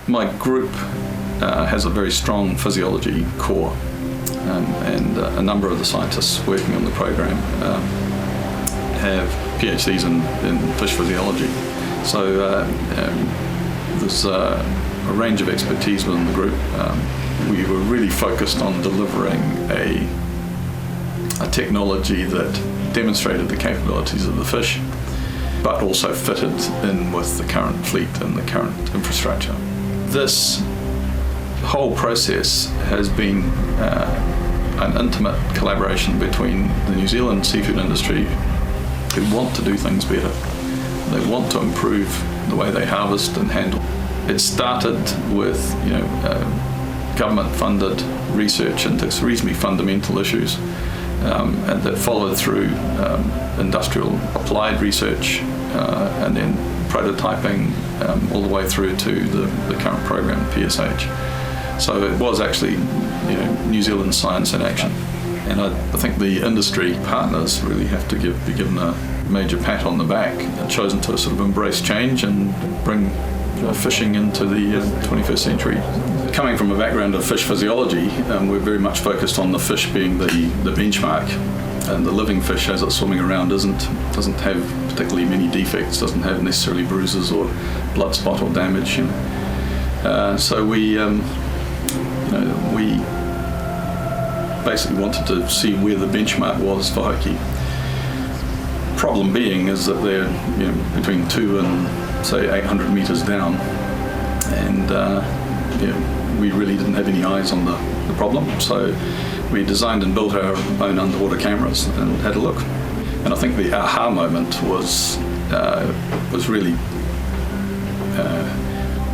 My group has a very strong physiology core, and a number of the scientists working on the program have PhDs in fish physiology. So there's a range of expertise within the group. We were really focused on delivering a technology that demonstrated the capabilities of the fish, but also fitted in with the current fleet and the current infrastructure. This whole process has been an intimate collaboration between the New Zealand seafood industry, who want to do things better. They want to improve the way they harvest and handle. It started with government-funded research into reasonably fundamental issues, and that followed through industrial applied research, and then prototyping, all the way through to the current program, PSH. So it was actually, New Zealand science in action. And I think the industry partners really have to be given a major pat on the back, and chosen to sort of embrace change and bring fishing into the 21st century. Coming from a background of fish physiology, we're very much focused on the fish being the benchmark, and the living fish as it's swimming around doesn't have particularly many defects, doesn't have necessarily bruises or blood spot or damage. So we basically wanted to see where the benchmark was for hoki. Problem being is that they're between 2 and say 800 meters down, and we really didn't have any eyes on the problem. So we designed and built our own underwater cameras and had a look. And I think the aha moment was really,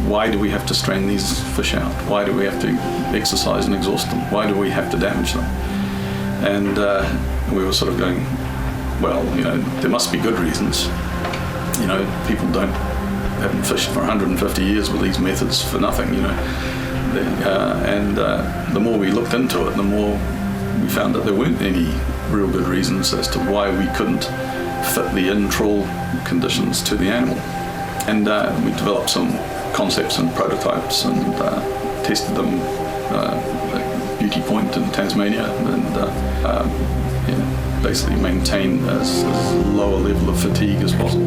why do we have to strain these fish out? Why do we have to exercise and exhaust them? Why do we have to damage them? And we were sort of going, well, there must be good reasons. People haven't fished for 150 years with these methods for nothing, And the more we looked into it, the more we found that there weren't any real good reasons as to why we couldn't fit the in-trawl conditions to the animal. And we developed some concepts and prototypes and tested them at Beauty Point in Tasmania, and basically maintain as low a level of fatigue as possible.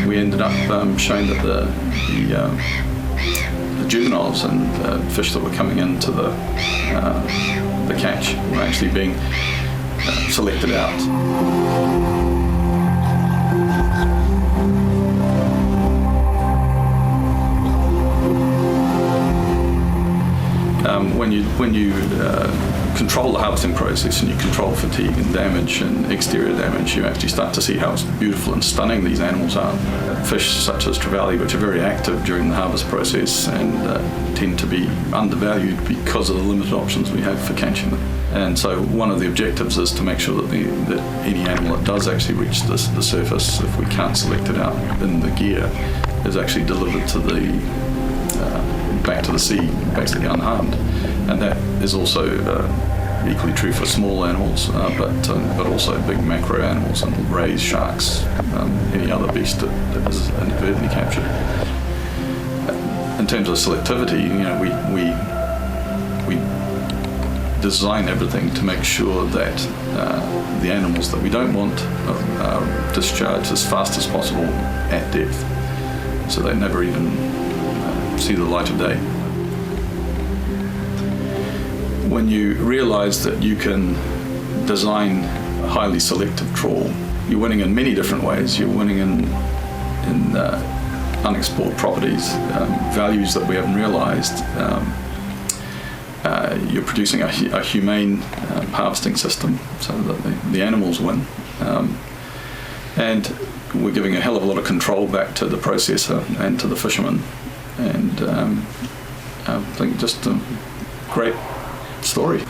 We ended up showing that the juveniles and fish that were coming into the catch were actually being selected out. When you control the harvesting process and you control fatigue and damage and exterior damage, you actually start to see how beautiful and stunning these animals are. Fish such as trevally, which are very active during the harvest process and tend to be undervalued because of the limited options we have for catching them. And so one of the objectives is to make sure that any animal that does actually reach the surface, if we can't select it out in the gear, is actually delivered to back to the sea, basically unharmed. And that is also equally true for small animals, but also big macro animals and rays, sharks, any other beast that is inadvertently captured. In terms of selectivity, we design everything to make sure that the animals that we don't want are discharged as fast as possible at depth, so they never even see the light of day. When you realize that you can design a highly selective trawl, you're winning in many different ways. You're winning in unexplored properties, values that we haven't realized. You're producing a humane harvesting system so that the animals win. And we're giving a hell of a lot of control back to the processor and to the fisherman. And I think just a great story.